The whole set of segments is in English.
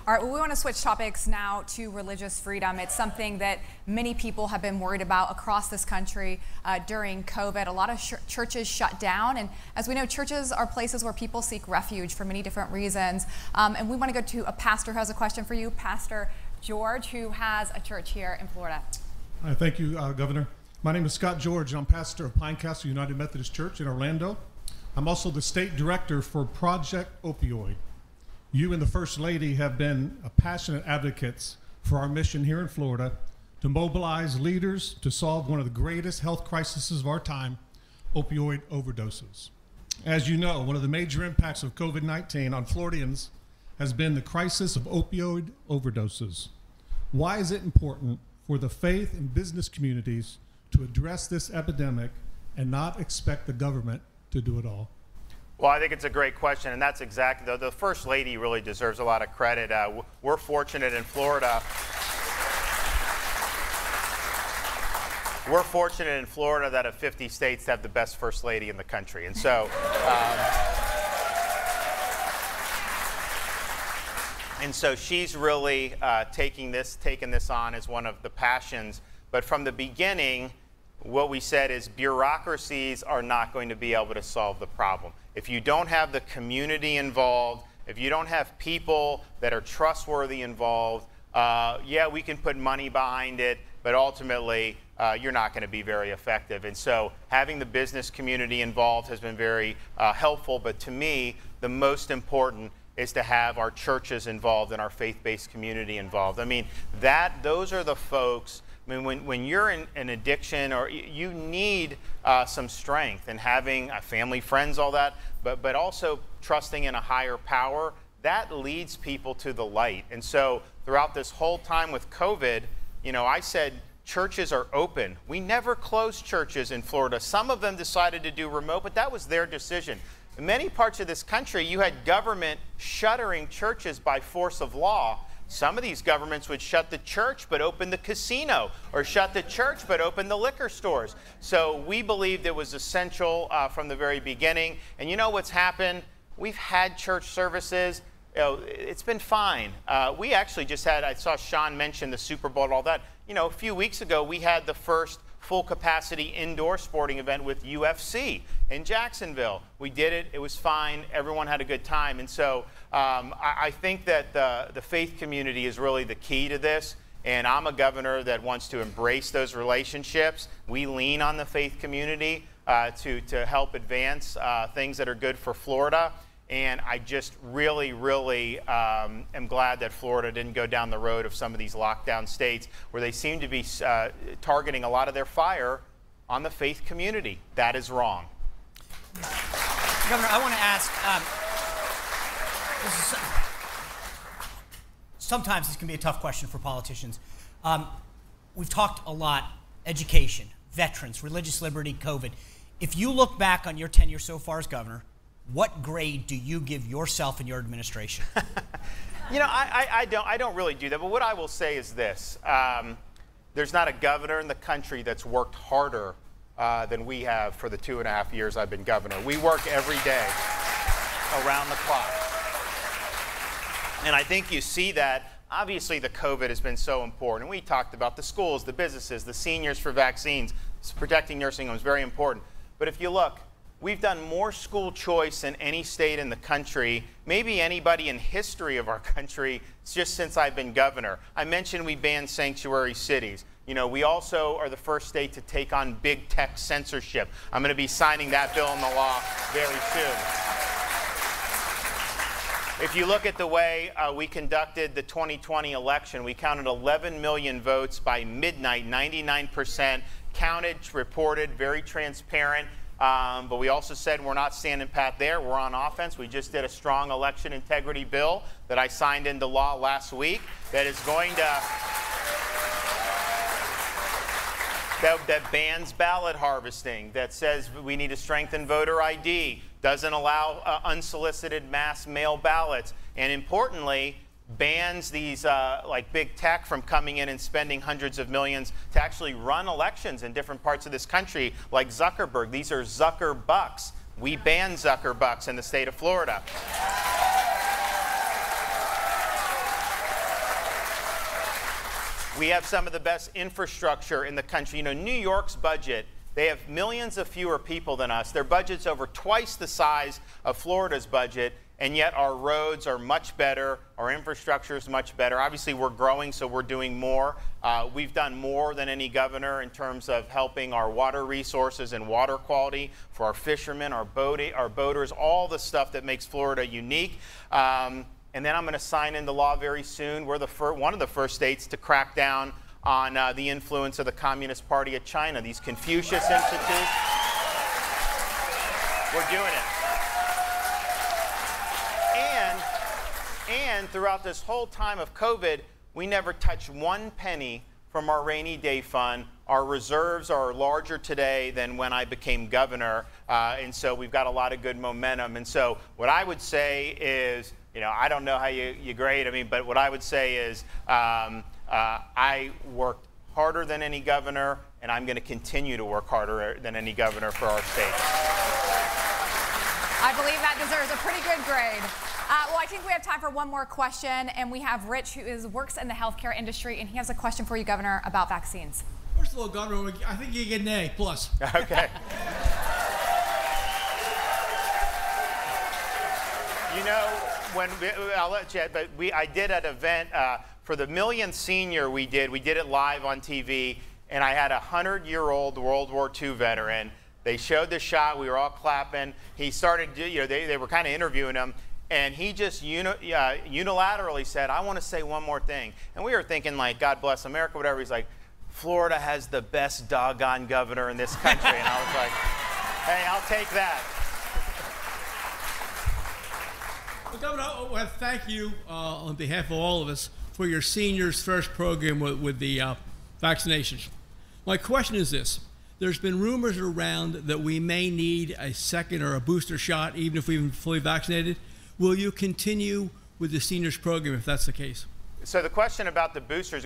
All right, well, we want to switch topics now to religious freedom. It's something that many people have been worried about across this country during COVID. A lot of churches shut down, and as we know, churches are places where people seek refuge for many different reasons. And we want to go to a pastor who has a question for you, Pastor George, who has a church here in Florida. Hi, thank you, Governor. My name is Scott George. I'm pastor of Pinecastle United Methodist Church in Orlando. I'm also the state director for Project Opioid. You and the First Lady have been passionate advocates for our mission here in Florida to mobilize leaders to solve one of the greatest health crises of our time, opioid overdoses. As you know, one of the major impacts of COVID-19 on Floridians has been the crisis of opioid overdoses. Why is it important for the faith and business communities to address this epidemic and not expect the government to do it all? Well, I think it's a great question, and that's exactly, the First Lady really deserves a lot of credit. We're fortunate in Florida. We're fortunate in Florida that of 50 states have the best First Lady in the country. And so, she's really taken this on as one of the passions. But from the beginning, what we said is bureaucracies are not going to be able to solve the problem. If you don't have the community involved, if you don't have people that are trustworthy involved, yeah, we can put money behind it, but ultimately you're not going to be very effective. And so having the business community involved has been very helpful, but to me, the most important is to have our churches involved and our faith-based community involved. I mean, those are the folks. I mean, when you're in an addiction, or you need some strength, and having family, friends, all that, but also trusting in a higher power, that leads people to the light. And so throughout this whole time with COVID, you know, I said churches are open. We never closed churches in Florida. Some of them decided to do remote, but that was their decision. In many parts of this country, you had government shuttering churches by force of law. Some of these governments would shut the church but open the casino, or shut the church but open the liquor stores. So we believed it was essential from the very beginning. And you know what's happened? We've had church services. You know, it's been fine. We actually just had, I saw Sean mention the Super Bowl and all that. You know, a few weeks ago, we had the first full capacity indoor sporting event with UFC in Jacksonville. We did it. It was fine. Everyone had a good time. And so I think that the faith community is really the key to this. And I'm a governor that wants to embrace those relationships. We lean on the faith community to help advance things that are good for Florida. And I just really, really am glad that Florida didn't go down the road of some of these lockdown states where they seem to be targeting a lot of their fire on the faith community. That is wrong. Governor, I want to ask, sometimes this can be a tough question for politicians. We've talked a lot, education, veterans, religious liberty, COVID. If you look back on your tenure so far as governor, what grade do you give yourself and your administration? You know, I don't really do that, but what I will say is this. There's not a governor in the country that's worked harder than we have for the 2.5 years I've been governor. We work every day around the clock. And I think you see that. Obviously, the COVID has been so important. We talked about the schools, the businesses, the seniors for vaccines, protecting nursing homes, very important. But if you look, we've done more school choice than any state in the country, maybe anybody in history of our country, just since I've been governor. I mentioned we banned sanctuary cities. You know, we also are the first state to take on big tech censorship. I'm going to be signing that bill into law very soon. If you look at the way we conducted the 2020 election, we counted 11 million votes by midnight, 99% counted, reported, very transparent. But we also said we're not standing pat there. We're on offense. We just did a strong election integrity bill that I signed into law last week that is going to that bans ballot harvesting, that says we need to strengthen voter ID, doesn't allow unsolicited mass mail ballots, and importantly, bans these like big tech from coming in and spending hundreds of millions to actually run elections in different parts of this country, like Zuckerberg. These are Zucker bucks. We ban Zucker bucks in the state of Florida. We have some of the best infrastructure in the country. You know, New York's budget, they have millions of fewer people than us. Their budget's over twice the size of Florida's budget, and yet our roads are much better. Our infrastructure is much better. Obviously, we're growing, so we're doing more. We've done more than any governor in terms of helping our water resources and water quality for our fishermen, our boaters, all the stuff that makes Florida unique. And then I'm going to sign into law very soon. We're one of the first states to crack down on the influence of the Communist Party of China, these Confucius Institutes. We're doing it. And throughout this whole time of COVID, we never touched one penny from our rainy day fund. Our reserves are larger today than when I became governor, and so we've got a lot of good momentum. And so what I would say is, you know, I don't know how you grade, but what I would say is I worked harder than any governor, and I'm going to continue to work harder than any governor for our state. I believe that deserves a pretty good grade. Well, I think we have time for one more question, and we have Rich, who works in the healthcare industry, and he has a question for you, Governor, about vaccines. First of all, Governor, I think you get an A+. Okay. You know, I'll let you, but I did an event for the millionth senior we did it live on TV, and I had a 100-year-old World War II veteran. They showed the shot, we were all clapping. He started, you know, they were kind of interviewing him, and he just unilaterally said, I want to say one more thing. And we were thinking, like, God bless America, whatever. He's like, Florida has the best doggone governor in this country. And I was like, hey, I'll take that. Well, Governor, I want to thank you on behalf of all of us for your Seniors First program with the vaccinations. My question is this. There's been rumors around that we may need a second or a booster shot, even if we've been fully vaccinated. Will you continue with the Seniors program if that's the case? So the question about the boosters,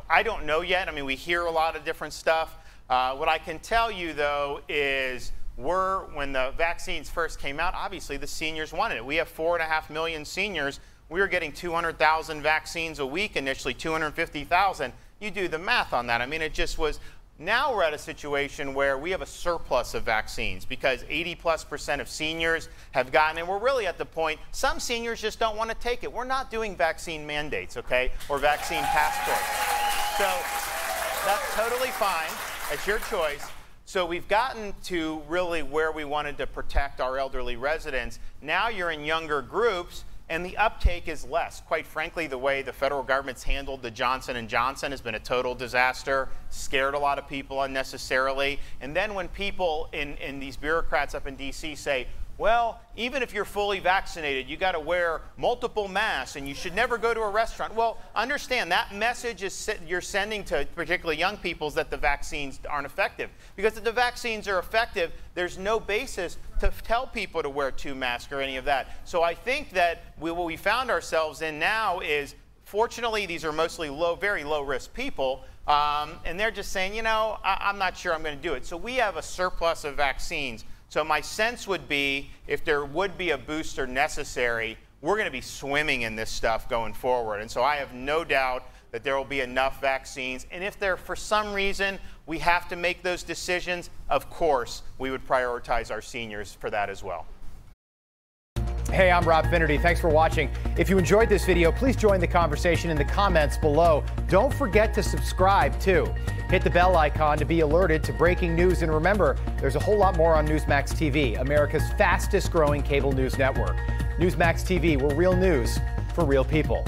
I don't know yet. I mean, we hear a lot of different stuff. What I can tell you, though, is when the vaccines first came out, obviously the seniors wanted it. We have 4.5 million seniors. We were getting 200,000 vaccines a week initially, 250,000. You do the math on that. I mean, it just was. Now we're at a situation where we have a surplus of vaccines because 80+% of seniors have gotten it. We're really at the point, some seniors just don't want to take it. We're not doing vaccine mandates, okay, or vaccine passports. So that's totally fine. It's your choice. So we've gotten to really where we wanted to protect our elderly residents. Now you're in younger groups, and the uptake is less. Quite frankly, the way the federal government's handled the Johnson & Johnson has been a total disaster, scared a lot of people unnecessarily. And then when people in these bureaucrats up in D.C. say, well, even if you're fully vaccinated, you got to wear multiple masks and you should never go to a restaurant. Well, understand that message you're sending to particularly young people is that the vaccines aren't effective. Because if the vaccines are effective, there's no basis to tell people to wear 2 masks or any of that. So I think that what we found ourselves in now is, fortunately, these are mostly very low-risk people, and they're just saying, you know, I'm not sure I'm going to do it. So we have a surplus of vaccines. So my sense would be, if there would be a booster necessary, we're going to be swimming in this stuff going forward. And so I have no doubt that there will be enough vaccines. And if there, for some reason, we have to make those decisions, of course, we would prioritize our seniors for that as well. Hey, I'm Rob Finnerty. Thanks for watching. If you enjoyed this video, please join the conversation in the comments below. Don't forget to subscribe, too. Hit the bell icon to be alerted to breaking news. And remember, there's a whole lot more on Newsmax TV, America's fastest growing cable news network. Newsmax TV, we're real news for real people.